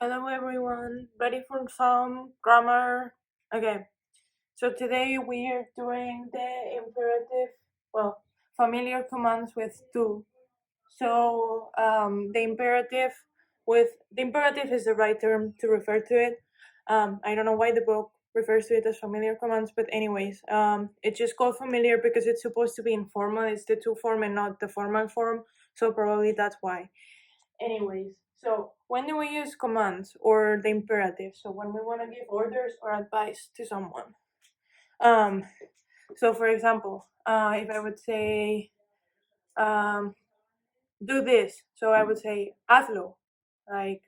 Hello everyone, ready for some grammar? Okay, so today we are doing the imperative, well, familiar commands with do. So the imperative is the right term to refer to it. I don't know why the book refers to it as familiar commands, but anyways, it's just called familiar because it's supposed to be informal. It's the to form and not the formal form, so probably that's why. Anyways, so when do we use commands or the imperative? So when we want to give orders or advice to someone. Um, so for example, if I would say, do this, so I would say, hazlo, like,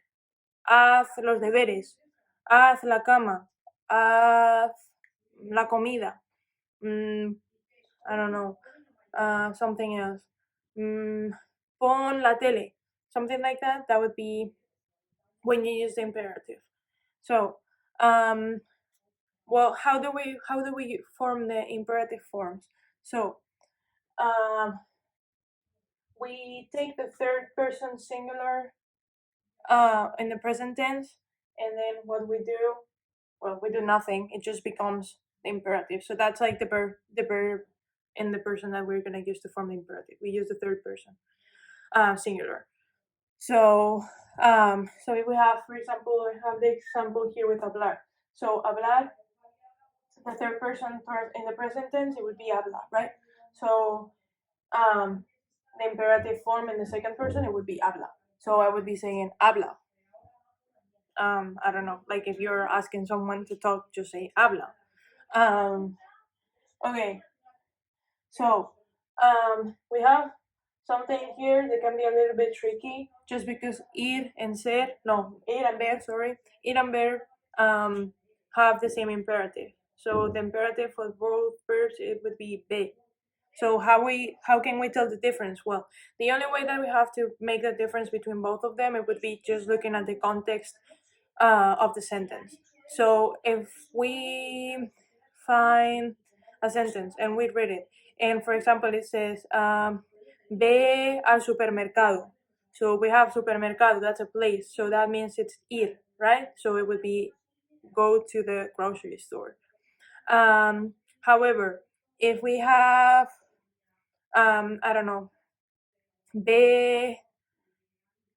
haz los deberes, haz la cama, haz la comida. I don't know, something else. Pon la tele, something like that. That would be when you use the imperative. So, well, how do we form the imperative forms? So, um, we take the third person singular in the present tense, and then what we do, well, we do nothing. It just becomes the imperative. So that's like the verb in the person that we're gonna use to form the imperative. We use the third person singular. So, so if we have, for example, I have the example here with hablar. So hablar, the third person in the present tense, it would be habla, right? So, the imperative form in the second person, it would be habla. So I would be saying habla. I don't know, like if you're asking someone to talk, just say habla. Um, okay, so we have something here that can be a little bit tricky, just because ir and ser, no, ir and ver, sorry, ir and ver have the same imperative. So the imperative for both verbs, it would be be. So how can we tell the difference? Well, the only way that we have to make the difference between both of them, it would be just looking at the context of the sentence. So if we find a sentence and we read it, and for example it says, ve al supermercado. So we have supermercado, that's a place. So that means it's ir, right? So it would be go to the grocery store. However, if we have, I don't know, ve,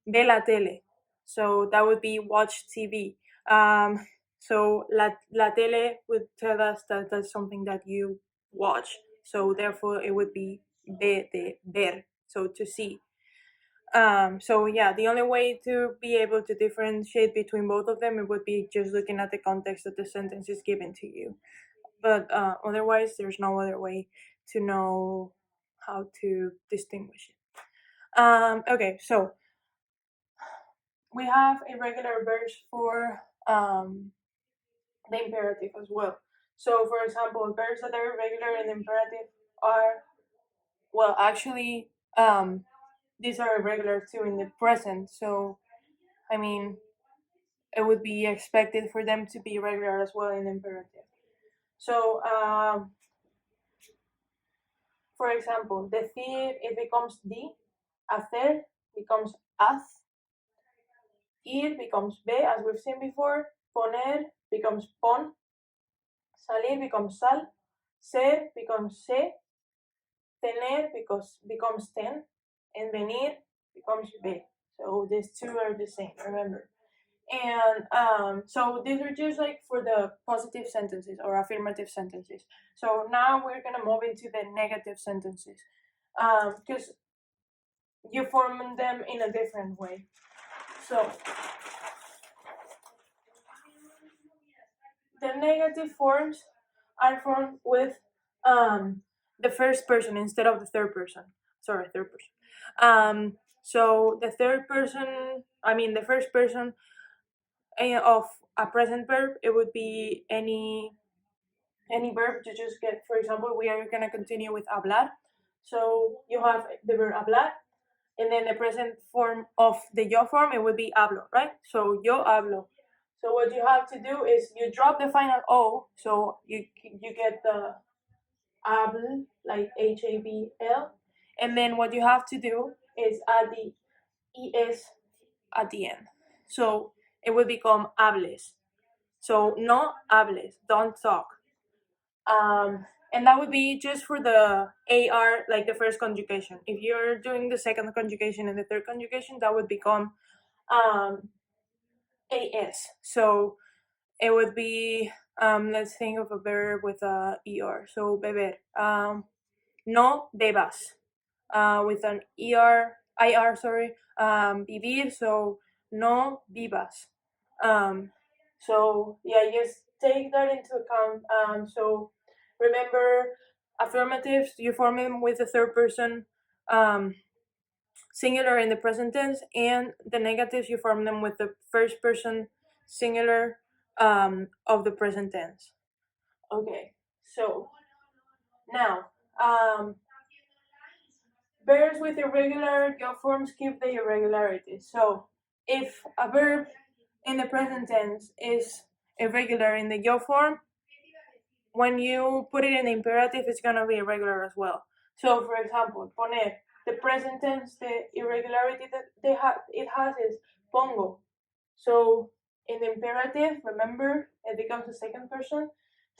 ve la tele. So that would be watch TV. So la tele would tell us that that's something that you watch. So therefore it would be de ver, so to see. So yeah, the only way to be able to differentiate between both of them, it would be just looking at the context that the sentence is given to you. But otherwise, there's no other way to know how to distinguish it. Okay, so we have irregular verbs for the imperative as well. So, for example, verbs that are irregular in the imperative are, well, actually, these are irregular too in the present. So, I mean, it would be expected for them to be regular as well in the imperative. So, for example, decir, it becomes di, hacer becomes haz, ir becomes ve, as we've seen before, poner becomes pon, salir becomes sal, ser becomes se, tener becomes ten, and venir becomes ve. So these two are the same, remember. And so these are just like for the positive sentences or affirmative sentences. So now we're gonna move into the negative sentences, because you form them in a different way. So the negative forms are formed with the first person instead of the third person. Sorry, third person. So the third person, I mean the first person of a present verb, it would be any verb to just get. For example, we are gonna continue with hablar. So you have the verb hablar, and then the present form of the yo form, it would be hablo, right? So yo hablo. So what you have to do is you drop the final o, so you get the habl, like habl, and then what you have to do is add the es at the end. So it would become hables. So no hables, don't talk. And that would be just for the AR, like the first conjugation. If you're doing the second conjugation and the third conjugation, that would become AS. So it would be, let's think of a verb with a ER. So beber. No bebas. With an IR, sorry. Vivir, so no vivas. So yeah, just take that into account. So remember, affirmatives, you form them with the third person singular in the present tense, and the negatives, you form them with the first person singular of the present tense. Okay, so now verbs with irregular job forms keep the irregularity. So if a verb in the present tense is irregular in the job form, when you put it in the imperative, it's gonna be irregular as well. So, for example, poner, the present tense, the irregularity that it has is pongo. So, in the imperative, remember, it becomes the second person.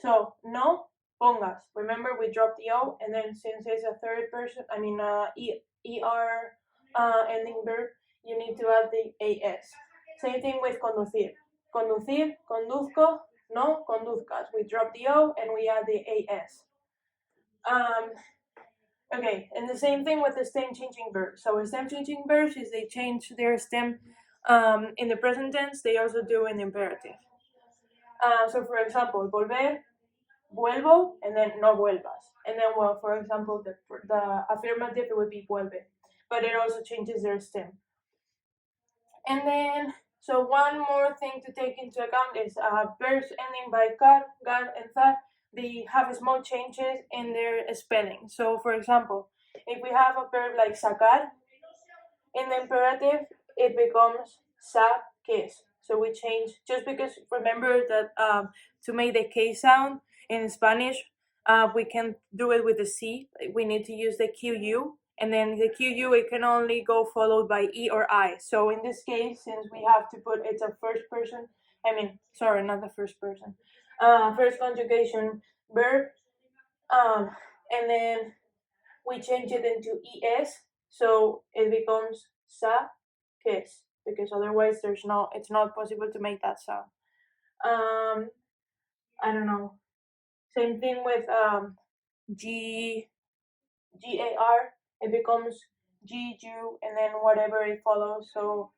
So, no pongas. Remember, we dropped the O, and then since it's a third person, ER ending verb, you need to add the AS. Same thing with conducir. Conducir, conduzco, no conduzcas. We drop the O and we add the AS. Okay, and the same thing with the stem changing verbs. So stem changing verbs is they change their stem in the present tense, they also do in the imperative. So for example, volver, vuelvo, and then no vuelvas. And then, well, for example, the affirmative, it would be vuelve. But it also changes their stem. And then, so one more thing to take into account is verbs ending by car, gar, and thar. They have small changes in their spelling. So, for example, if we have a verb like sacar, in the imperative, it becomes saques. So we change, just because remember that to make the K sound in Spanish, we can do it with the C. We need to use the QU, and then the QU, it can only go followed by E or I. So in this case, since we have to put, it's a first person, sorry, not the first person, first conjugation verb, and then we change it into ES, so it becomes sa, kiss, because otherwise it's not possible to make that sound. I don't know. Same thing with GAR, it becomes GU, and then whatever it follows. So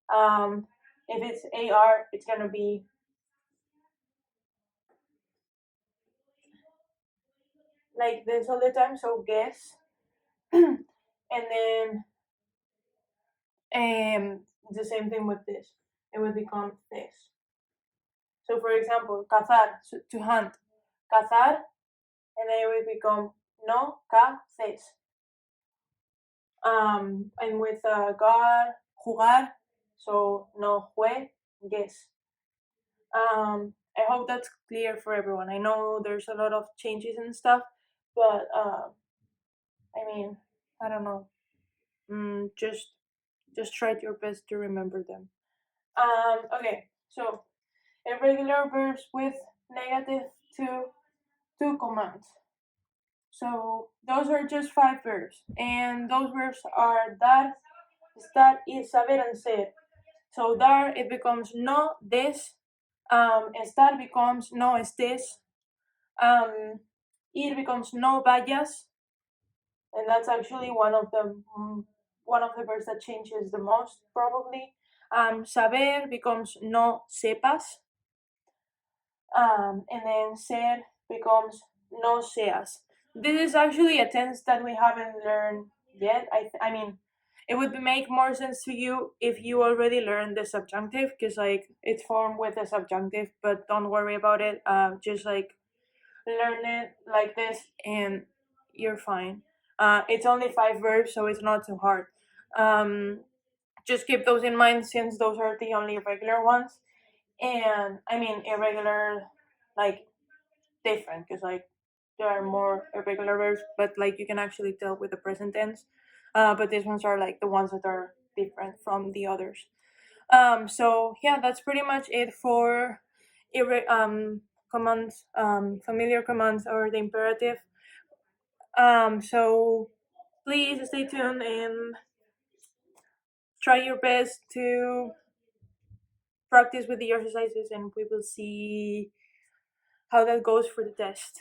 if it's AR, it's gonna be like this all the time. So guess, and then the same thing with this. It would become this. So for example, cazar, to hunt. Cazar, and then it would become no caces. And with jugar, so no juegues. I hope that's clear for everyone. I know there's a lot of changes and stuff, but I don't know. Just try your best to remember them. Okay, so irregular verbs with negative two commands. So those are just 5 verbs, and those verbs are dar, estar, ir, saber, and ser. So dar, it becomes no des, estar becomes no estés, ir becomes no vayas, and that's actually one of the verbs that changes the most probably. Saber becomes no sepas, and then ser becomes no seas. This is actually a tense that we haven't learned yet. I mean, it would make more sense to you if you already learned the subjunctive, because like it's formed with the subjunctive. But don't worry about it. Just like learn it like this, and you're fine. It's only 5 verbs, so it's not too hard. Just keep those in mind, since those are the only regular ones. And I mean irregular, like different, because like there are more irregular verbs, but like you can actually tell with the present tense. But these ones are like the ones that are different from the others. So yeah, that's pretty much it for commands, familiar commands or the imperative. So please stay tuned and try your best to practice with the exercises, and we will see how that goes for the test.